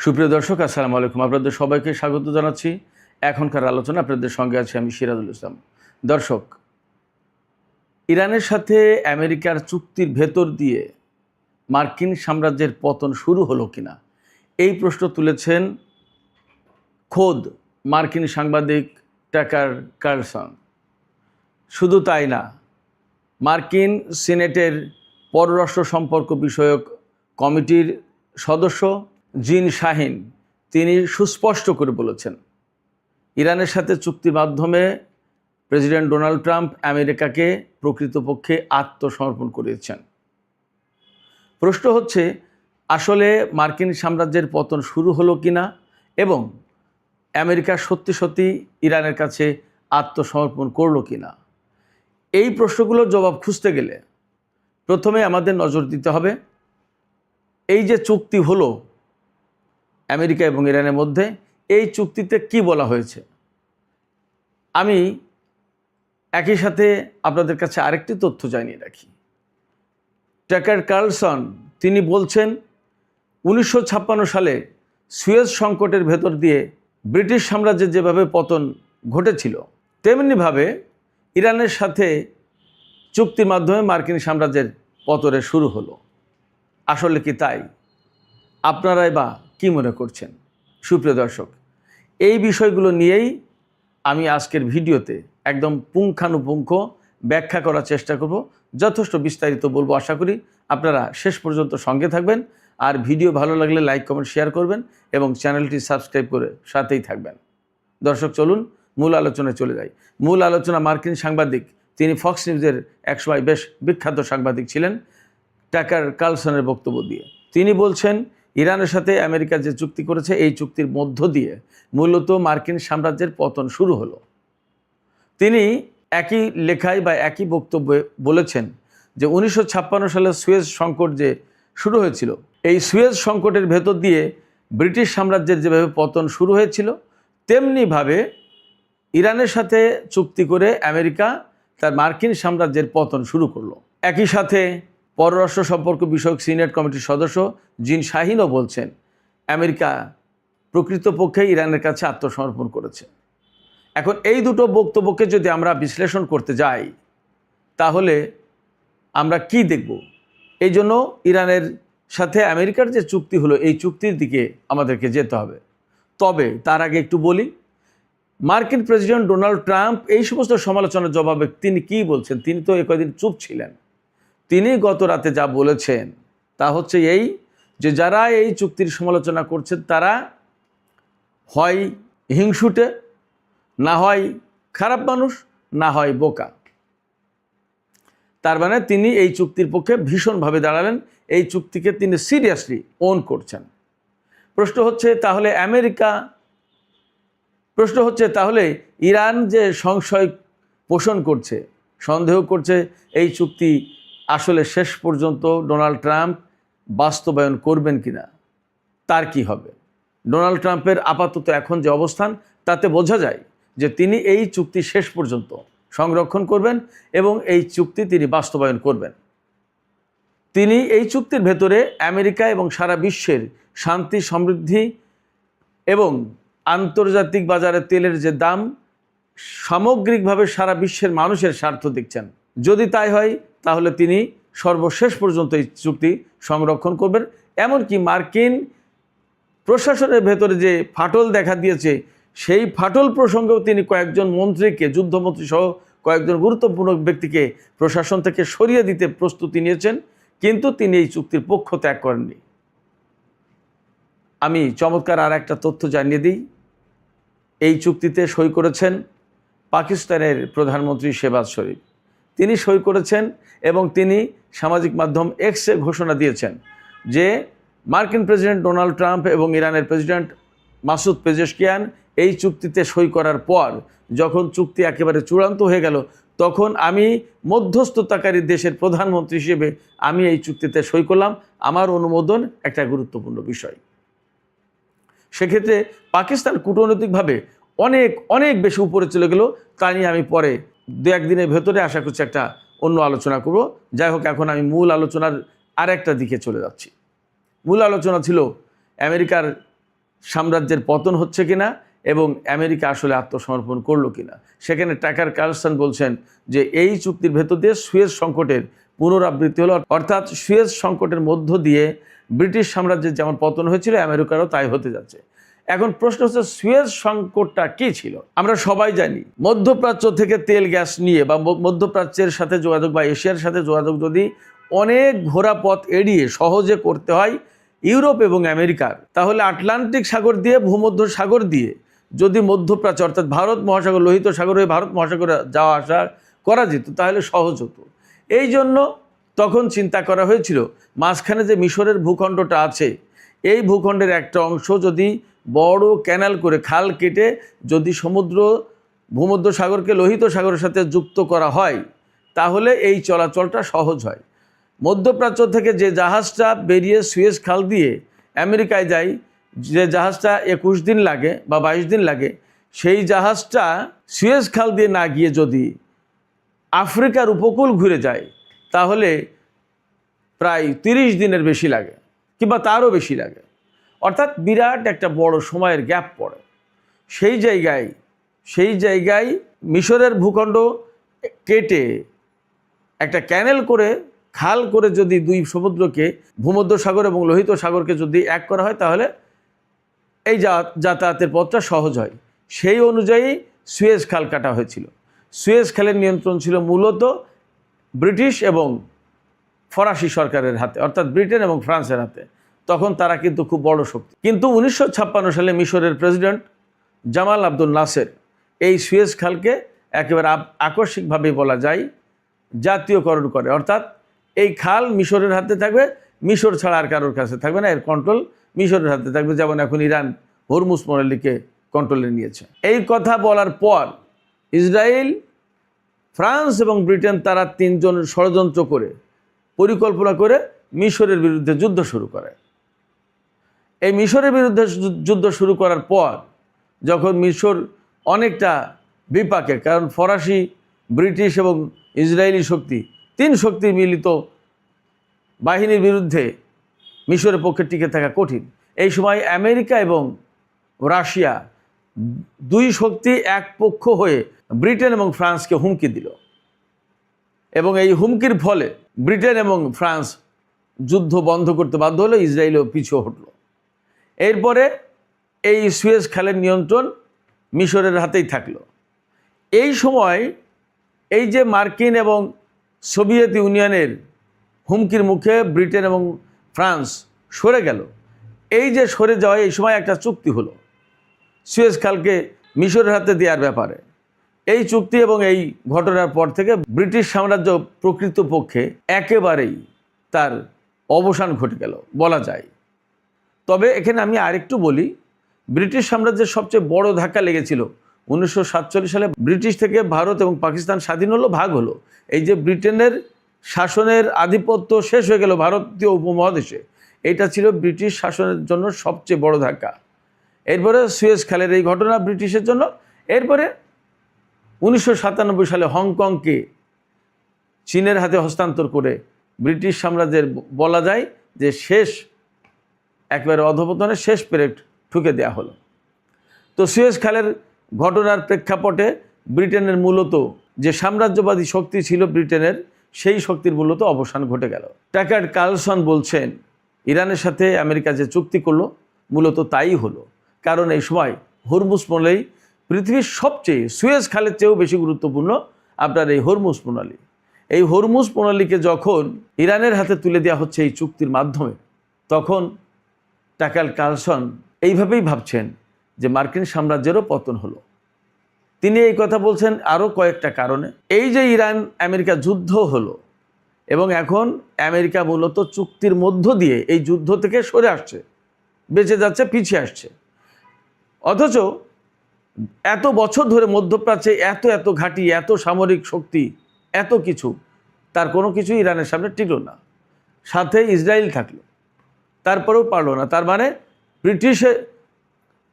সুপ্রিয় দর্শক, আসসালামু আলাইকুম। আপনাদের সবাইকে স্বাগত জানাচ্ছি। এখনকার আলোচনা আপনাদের সঙ্গে আছি আমি সিরাজুল ইসলাম। দর্শক, ইরানের সাথে আমেরিকার চুক্তির ভেতর দিয়ে মার্কিন সাম্রাজ্যের পতন শুরু হলো কিনা, এই প্রশ্ন তুলেছেন খোদ মার্কিন সাংবাদিক টাকার কার্লসন। শুধু তাই না, মার্কিন সিনেটের পররাষ্ট্র সম্পর্ক বিষয়ক কমিটির সদস্য জিন শাহিন তিনি সুস্পষ্ট করে বলেছেন, ইরানের সাথে চুক্তির মাধ্যমে প্রেসিডেন্ট ডোনাল্ড ট্রাম্প আমেরিকাকে প্রকৃতপক্ষে আত্মসমর্পণ করিয়েছেন। প্রশ্ন হচ্ছে, আসলে মার্কিন সাম্রাজ্যের পতন শুরু হলো কিনা এবং আমেরিকা সত্যি সত্যি ইরানের কাছে আত্মসমর্পণ করলো কিনা। এই প্রশ্নগুলোর জবাব খুঁজতে গেলে প্রথমে আমাদের নজর দিতে হবে এই যে চুক্তি হলো আমেরিকা এবং ইরানের মধ্যে, এই চুক্তিতে কি বলা হয়েছে। আমি একই সাথে আপনাদের কাছে আরেকটি তথ্য জানিয়ে রাখি। টাকার কার্লসন তিনি বলছেন 1956 সালে সুয়েজ সংকটের ভেতর দিয়ে ব্রিটিশ সাম্রাজ্যের যেভাবে পতন ঘটেছিল, তেমনিভাবে ইরানের সাথে চুক্তির মাধ্যমে মার্কিন সাম্রাজ্যের পতনের শুরু হলো। আসলে কি তাই? আপনারাই বা কী মনে করছেন? সুপ্রিয় দর্শক, এই বিষয়গুলো নিয়েই আমি আজকের ভিডিওতে একদম পুঙ্খানুপুঙ্খ ব্যাখ্যা করার চেষ্টা করব। যথেষ্ট বিস্তারিত বলবো। আশা করি আপনারা শেষ পর্যন্ত সঙ্গে থাকবেন। আর ভিডিও ভালো লাগলে লাইক, কমেন্ট, শেয়ার করবেন এবং চ্যানেলটি সাবস্ক্রাইব করে সাথেই থাকবেন। দর্শক, চলুন মূল আলোচনায় চলে যাই। মূল আলোচনা মার্কিন সাংবাদিক, তিনি ফক্স নিউজের একসময় বেশ বিখ্যাত সাংবাদিক ছিলেন, টাকার কার্লসনের বক্তব্য দিয়ে। তিনি বলছেন, ইরানের সাথে আমেরিকা যে চুক্তি করেছে, এই চুক্তির মধ্য দিয়ে মূলত মার্কিন সাম্রাজ্যের পতন শুরু হলো। তিনি একই লেখায় বা একই বক্তব্যে বলেছেন যে 1956 সালে সুয়েজ সংকট যে শুরু হয়েছিল, এই সুয়েজ সংকটের ভেতর দিয়ে ব্রিটিশ সাম্রাজ্যের যেভাবে পতন শুরু হয়েছিল, তেমনিভাবে ইরানের সাথে চুক্তি করে আমেরিকা তার মার্কিন সাম্রাজ্যের পতন শুরু করলো। একই সাথে পররাষ্ট্র সম্পর্ক বিষয়ক সিনেট কমিটির সদস্য জিন শাহিনও বলছেন, আমেরিকা প্রকৃতপক্ষে ইরানের কাছে আত্মসমর্পণ করেছে। এখন এই দুটো বক্তব্যকে যদি আমরা বিশ্লেষণ করতে যাই, তাহলে আমরা কি দেখব? এই জন্য ইরানের সাথে আমেরিকার যে চুক্তি হলো, এই চুক্তির দিকে আমাদেরকে যেতে হবে। তবে তার আগে একটু বলি, মার্কিন প্রেসিডেন্ট ডোনাল্ড ট্রাম্প এই সমস্ত সমালোচনার জবাবে তিনি কি বলছেন। তিনি তো কয়েকদিন চুপ ছিলেন। তিনি গত রাতে যা বলেছেন তা হচ্ছে এই, যে যারা এই চুক্তির সমালোচনা করছেন তারা হয় হিংসুটে, না হয় খারাপ মানুষ, না হয় বোকা। তার মানে তিনি এই চুক্তির পক্ষে ভীষণভাবে দাঁড়ালেন, এই চুক্তিকে তিনি সিরিয়াসলি ওন করছেন। প্রশ্ন হচ্ছে তাহলে ইরান যে সংশয় পোষণ করছে, সন্দেহ করছে এই চুক্তি আসলে শেষ পর্যন্ত ডোনাল্ড ট্রাম্প বাস্তবায়ন করবেন কিনা, তার কি হবে? ডোনাল্ড ট্রাম্পের আপাতত এখন যে অবস্থান, তাতে বোঝা যায় যে তিনি এই চুক্তি শেষ পর্যন্ত সংরক্ষণ করবেন এবং এই চুক্তি তিনি বাস্তবায়ন করবেন। তিনি এই চুক্তির ভেতরে আমেরিকা এবং সারা বিশ্বের শান্তি, সমৃদ্ধি এবং আন্তর্জাতিক বাজারে তেলের যে দাম, সামগ্রিকভাবে সারা বিশ্বের মানুষের স্বার্থ দেখছেন। যদি তাই হয়, তাহলে তিনি সর্বশেষ পর্যন্ত এই চুক্তি সংরক্ষণ করবেন। এমনকি মার্কিন প্রশাসনের ভেতরে যে ফাটল দেখা দিয়েছে, সেই ফাটল প্রসঙ্গেও তিনি কয়েকজন মন্ত্রীকে, যুদ্ধমন্ত্রী সহ কয়েকজন গুরুত্বপূর্ণ ব্যক্তিকে প্রশাসন থেকে সরিয়ে দিতে প্রস্তুতি নিয়েছেন, কিন্তু তিনি এই চুক্তির পক্ষ ত্যাগ করেননি। আমি চমৎকার আর একটা তথ্য জানিয়ে দিই। এই চুক্তিতে সই করেছেন পাকিস্তানের প্রধানমন্ত্রী শেহবাজ শরীফ। তিনি সই করেছেন এবং তিনি সামাজিক মাধ্যম এক্সে ঘোষণা দিয়েছেন যে মার্কিন প্রেসিডেন্ট ডোনাল্ড ট্রাম্প এবং ইরানের প্রেসিডেন্ট মাসুদ পেজেশকিয়ান এই চুক্তিতে সই করার পর, যখন চুক্তি একেবারে চূড়ান্ত হয়ে গেল, তখন আমি মধ্যস্থতাকারী দেশের প্রধানমন্ত্রী হিসেবে আমি এই চুক্তিতে সই করলাম। আমার অনুমোদন একটা গুরুত্বপূর্ণ বিষয়। সেক্ষেত্রে পাকিস্তান কূটনৈতিকভাবে অনেক অনেক বেশি উপরে চলে গেল। তা নিয়ে আমি পরে দু একদিনের ভেতরে আশা করছি একটা অন্য আলোচনা করব। যাই হোক, এখন আমি মূল আলোচনার আরেকটা দিকে চলে যাচ্ছি। মূল আলোচনা ছিল আমেরিকার সাম্রাজ্যের পতন হচ্ছে কিনা এবং আমেরিকা আসলে আত্মসমর্পণ করলো কিনা। সেখানে টাকার কার্লসন বলছেন যে এই চুক্তির ভেতর দিয়ে সুয়েজ সংকটের পুনরাবৃত্তি হলো, অর্থাৎ সুয়েজ সংকটের মধ্য দিয়ে ব্রিটিশ সাম্রাজ্যের যেমন পতন হয়েছিল আমেরিকারও তাই হতে যাচ্ছে। এখন প্রশ্ন হচ্ছে সুয়েজ সংকটটা কি ছিল? আমরা সবাই জানি মধ্যপ্রাচ্য থেকে তেল গ্যাস নিয়ে বা মধ্যপ্রাচ্যের সাথে যোগাযোগ বা এশিয়ার সাথে যোগাযোগ যদি অনেক ঘোরা পথ এড়িয়ে সহজে করতে হয় ইউরোপ এবং আমেরিকার, তাহলে আটলান্টিক সাগর দিয়ে ভূমধ্য সাগর দিয়ে যদি মধ্যপ্রাচ্য অর্থাৎ ভারত মহাসাগর, লোহিত সাগর হয়ে ভারত মহাসাগরে যাওয়া আসা করা যেত তাহলে সহজ হতো। এই জন্য তখন চিন্তা করা হয়েছিল মাঝখানে যে মিশরের ভূখণ্ডটা আছে এই ভূখণ্ডের একটা অংশ যদি বড় ক্যানাল করে খাল কেটে যদি সমুদ্র ভূমধ্য সাগরকে লোহিত সাগরের সাথে যুক্ত করা হয় তাহলে এই চলাচলটা সহজ হয়। মধ্যপ্রাচ্য থেকে যে জাহাজটা বেরিয়ে সুয়েজ খাল দিয়ে আমেরিকায় যায়, যে জাহাজটা 21 দিন লাগে বা 22 দিন লাগে, সেই জাহাজটা সুয়েজ খাল দিয়ে না গিয়ে যদি আফ্রিকার উপকূল ঘুরে যায় তাহলে প্রায় 30 দিনের বেশি লাগে কিংবা তারও বেশি লাগে, অর্থাৎ বিরাট একটা বড় সময়ের গ্যাপ পড়ে। সেই জায়গায় মিশরের ভূখণ্ড কেটে একটা ক্যানেল করে খাল করে যদি দুই সমুদ্রকে ভূমধ্য সাগর এবং লোহিত সাগরকে যদি এক করা হয় তাহলে এই যাতায়াতের পথটা সহজ হয়। সেই অনুযায়ী সুয়েজ খাল কাটা হয়েছিল। সুয়েজ খালের নিয়ন্ত্রণ ছিল মূলত ব্রিটিশ এবং ফরাসি সরকারের হাতে, অর্থাৎ ব্রিটেন এবং ফ্রান্সের হাতে। তখন তারা কিন্তু খুব বড় শক্তি। কিন্তু 1956 সালে মিশরের প্রেসিডেন্ট জামাল আব্দুল নাসের এই সুয়েজ খালকে একেবারে আকস্মিকভাবে বলা যায় জাতীয়করণ করে, অর্থাৎ এই খাল মিশরের হাতে থাকবে, মিশর ছাড়া আর কারোর কাছে থাকবে না, এর কন্ট্রোল মিশরের হাতে থাকবে, যেমন এখন ইরান হরমুজ প্রণালীকে কন্ট্রোলে নিয়েছে। এই কথা বলার পর ইসরায়েল, ফ্রান্স এবং ব্রিটেন তারা তিনজন ষড়যন্ত্র করে পরিকল্পনা করে মিশরের বিরুদ্ধে যুদ্ধ শুরু করে। এই মিশরের বিরুদ্ধে যুদ্ধ শুরু করার পর যখন মিশর অনেকটা বিপাকে, কারণ ফরাসি, ব্রিটিশ এবং ইসরায়েলি শক্তি, তিন শক্তির মিলিত বাহিনীর বিরুদ্ধে মিশরের পক্ষে টিকে থাকা কঠিন। এই সময় আমেরিকা এবং রাশিয়া দুই শক্তি এক পক্ষ হয়ে ব্রিটেন এবং ফ্রান্সকে হুমকি দিল এবং এই হুমকির ফলে ব্রিটেন এবং ফ্রান্স যুদ্ধ বন্ধ করতে বাধ্য হলো, ইসরায়েলও পিছু হটল। এরপরে এই সুয়েজ খালের নিয়ন্ত্রণ মিশরের হাতেই থাকলো। এই সময় এই যে মার্কিন এবং সোভিয়েত ইউনিয়নের হুমকির মুখে ব্রিটেন এবং ফ্রান্স সরে গেল, এই যে সরে যাওয়া, এই সময় একটা চুক্তি হলো সুয়েজ খালকে মিশরের হাতে দেওয়ার ব্যাপারে। এই চুক্তি এবং এই ঘটনার পর থেকে ব্রিটিশ সাম্রাজ্য প্রকৃতপক্ষে একেবারেই তার অবসান ঘটে গেল বলা যায়। তবে এখানে আমি আরেকটু বলি, ব্রিটিশ সাম্রাজ্যের সবচেয়ে বড় ধাক্কা লেগেছিল 1947 সালে। ব্রিটিশ থেকে ভারত এবং পাকিস্তান স্বাধীন হলো, ভাগ হলো। এই যে ব্রিটেনের শাসনের আধিপত্য শেষ হয়ে গেল ভারতীয় উপমহাদেশে, এটা ছিল ব্রিটিশ শাসনের জন্য সবচেয়ে বড় ধাক্কা। এরপরে সুয়েজ খালের এই ঘটনা ব্রিটিশের জন্য। এরপরে 1997 সালে হংকংকে চীনের হাতে হস্তান্তর করে ব্রিটিশ সাম্রাজ্যের বলা যায় যে শেষ, একেবারে অধঃপতনের শেষ পেরেক ঠুকে দেওয়া হলো। তো সুয়েজ খালের ঘটনার প্রেক্ষাপটে ব্রিটেনের মূলত যে সাম্রাজ্যবাদী শক্তি ছিল ব্রিটেনের, সেই শক্তির মূলত অবসান ঘটে গেল। টাকার কার্লসন বলছেন ইরানের সাথে আমেরিকা যে চুক্তি করলো মূলত তাই হলো, কারণ এই সময় হরমুজ প্রণালী পৃথিবীর সবচেয়ে, সুয়েজ খালের চেয়েও বেশি গুরুত্বপূর্ণ আপনার এই হরমুজ প্রণালী। এই হরমুজ প্রণালীকে যখন ইরানের হাতে তুলে দেওয়া হচ্ছে এই চুক্তির মাধ্যমে, তখন টাকার কার্লসন এইভাবেই ভাবছেন যে মার্কিন সাম্রাজ্যেরও পতন হলো। তিনি এই কথা বলছেন আরও কয়েকটা কারণে। এই যে ইরান আমেরিকা যুদ্ধ হলো এবং এখন আমেরিকা মূলত চুক্তির মধ্য দিয়ে এই যুদ্ধ থেকে সরে আসছে, বেঁচে যাচ্ছে, পিছিয়ে আসছে। অথচ এত বছর ধরে মধ্যপ্রাচ্যে এত ঘাঁটি, এত সামরিক শক্তি, এত কিছু, তার কোনো কিছু ইরানের সামনে টিকল না। সাথে ইসরায়েল থাকলো, তারপরেও পারলো না। তার মানে ব্রিটিশে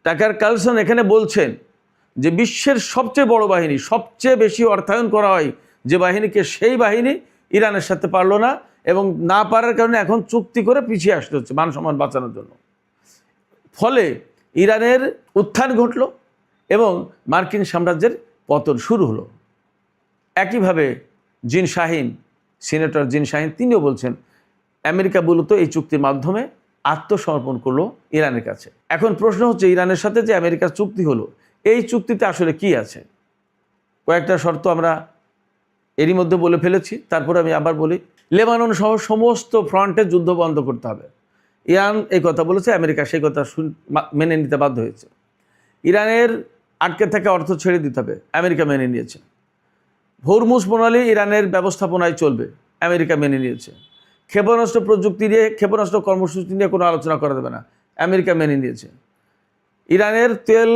টাকার কার্লসন এখানে বলছেন যে বিশ্বের সবচেয়ে বড় বাহিনী, সবচেয়ে বেশি অর্থায়ন করা হয় যে বাহিনীকে, সেই বাহিনী ইরানের সাথে পারলো না এবং না পারার কারণে এখন চুক্তি করে পিছিয়ে আসতে হচ্ছে মান সম্মান বাঁচানোর জন্য। ফলে ইরানের উত্থান ঘটল এবং মার্কিন সাম্রাজ্যের পতন শুরু হলো। একইভাবে জিন শাহিন, সিনেটর জিন শাহিন, তিনিও বলছেন আমেরিকা মূলত এই চুক্তির মাধ্যমে আত্মসমর্পণ করলো ইরানের কাছে। এখন প্রশ্ন হচ্ছে, ইরানের সাথে যে আমেরিকার চুক্তি হলো, এই চুক্তিতে আসলে কি আছে? কয়েকটা শর্ত আমরা এরই মধ্যে বলে ফেলেছি, তারপরে আমি আবার বলি। লেবানন সহ সমস্ত ফ্রন্টে যুদ্ধ বন্ধ করতে হবে। ইরান এই কথা বলেছে, আমেরিকা সেই কথা মেনে নিতে বাধ্য হয়েছে। ইরানের আটকে থাকা অর্থ ছেড়ে দিতে হবে, আমেরিকা মেনে নিয়েছে। হরমুজ প্রণালী ইরানের ব্যবস্থাপনায় চলবে, আমেরিকা মেনে নিয়েছে। ক্ষেপণাস্ত্র প্রযুক্তি নিয়ে, ক্ষেপণাস্ত্র কর্মসূচি নিয়ে কোনো আলোচনা করা যাবে না, আমেরিকা মেনে নিয়েছে। ইরানের তেল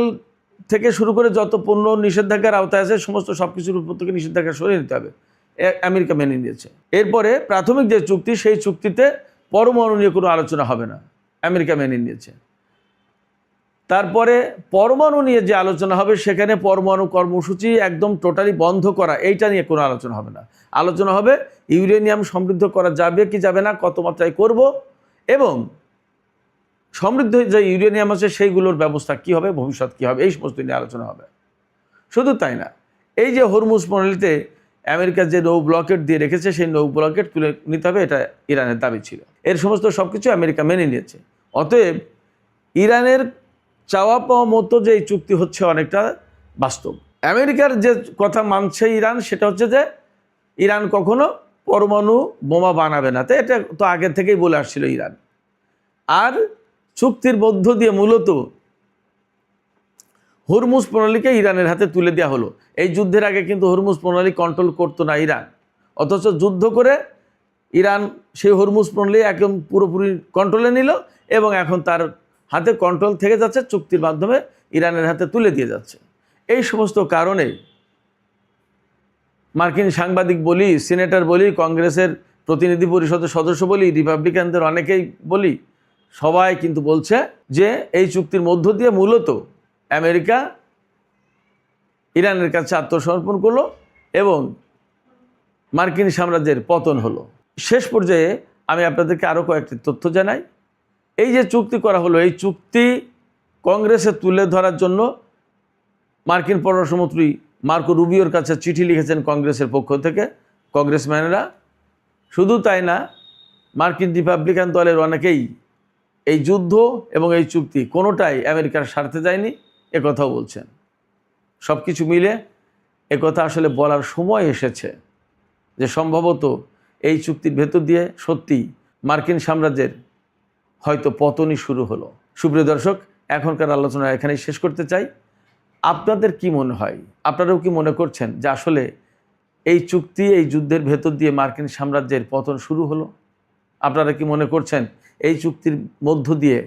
থেকে শুরু করে যত পণ্য নিষেধাজ্ঞার আওতায় আছে সমস্ত সব কিছুর উপর থেকে নিষেধাজ্ঞা সরিয়ে নিতে হবে, আমেরিকা মেনে নিয়েছে। এরপরে প্রাথমিক যে চুক্তি, সেই চুক্তিতে পরমাণু নিয়ে কোনো আলোচনা হবে না, আমেরিকা মেনে নিয়েছে। তারপরে পরমাণু নিয়ে যে আলোচনা হবে, সেখানে পরমাণু কর্মসূচি একদম টোটালি বন্ধ করা, এইটা নিয়ে কোনো আলোচনা হবে না। আলোচনা হবে ইউরেনিয়াম সমৃদ্ধ করা যাবে কি যাবে না, কত মাত্রায় করব, এবং সমৃদ্ধ যে ইউরেনিয়াম আছে সেইগুলোর ব্যবস্থা কী হবে, ভবিষ্যৎ কী হবে, এই সমস্ত নিয়ে আলোচনা হবে। শুধু তাই না, এই যে হরমুজ প্রণালীতে আমেরিকা যে নৌ ব্লকেট দিয়ে রেখেছে, সেই নৌ ব্লকেট তুলে নিতে হবে, এটা ইরানের দাবি ছিল। এর সমস্ত সব কিছু আমেরিকা মেনে নিয়েছে। অতএব ইরানের চাওয়া পাওয়া মতো যে এই চুক্তি হচ্ছে অনেকটা বাস্তব। আমেরিকার যে কথা মানছে ইরান, সেটা হচ্ছে যে ইরান কখনো পরমাণু বোমা বানাবে না, তো এটা তো আগে থেকেই বলে আসছিল ইরান। আর চুক্তির মধ্য দিয়ে মূলত হরমুজ প্রণালীকে ইরানের হাতে তুলে দেওয়া হলো। এই যুদ্ধের আগে কিন্তু হরমুজ প্রণালী কন্ট্রোল করতো না ইরান, অথচ যুদ্ধ করে ইরান সেই হরমুজ প্রণালী একদম পুরোপুরি কন্ট্রোলে নিল এবং এখন তার হাতে কন্ট্রোল থেকে যাচ্ছে, চুক্তির মাধ্যমে ইরানের হাতে তুলে দিয়ে যাচ্ছে। এই সমস্ত কারণে মার্কিন সাংবাদিক বলি, সিনেটর বলি, কংগ্রেসের প্রতিনিধি পরিষদের সদস্য বলি, রিপাবলিকানদের অনেকেই বলি, সবাই কিন্তু বলছে যে এই চুক্তির মধ্য দিয়ে মূলত আমেরিকা ইরানের কাছে আত্মসমর্পণ করলো এবং মার্কিন সাম্রাজ্যের পতন হলো। শেষ পর্যায়ে আমি আপনাদেরকে আরও কয়েকটি তথ্য জানাই। এই যে চুক্তি করা হলো, এই চুক্তি কংগ্রেসে তুলে ধরার জন্য মার্কিন পররাষ্ট্রমন্ত্রী মার্কো রুবিওর কাছে চিঠি লিখেছেন কংগ্রেসের পক্ষ থেকে কংগ্রেসম্যানেরা। শুধু তাই না, মার্কিন রিপাবলিকান দলের অনেকেই এই যুদ্ধ এবং এই চুক্তি কোনোটাই আমেরিকার স্বার্থে যায়নি, একথাও বলছেন। সব কিছু মিলে একথা আসলে বলার সময় এসেছে যে সম্ভবত এই চুক্তির ভেতর দিয়ে সত্যি মার্কিন সাম্রাজ্যের হয়তো পতনই শুরু হলো। সুপ্রিয় দর্শক, এখনকার আলোচনা এখানেই শেষ করতে চাই। আপনাদের কি মনে হয়, আপনারাও কি মনে করছেন যে আসলে এই চুক্তি, এই যুদ্ধের ভেতর দিয়ে মার্কিন সাম্রাজ্যের পতন শুরু হলো? আপনারা কি মনে করছেন এই চুক্তির মধ্য দিয়ে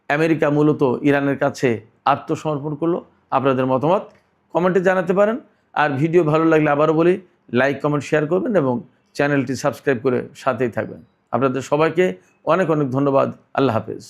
আমেরিকা মূলত ইরানের কাছে আত্মসমর্পণ করলো? আপনাদের মতামত কমেন্টে জানাতে পারেন। আর ভিডিও ভালো লাগলে আবারও বলি, লাইক, কমেন্ট, শেয়ার করবেন এবং চ্যানেলটি সাবস্ক্রাইব করে সাথেই থাকবেন। আপনাদের সবাইকে অনেক অনেক ধন্যবাদ। আল্লাহ হাফেজ।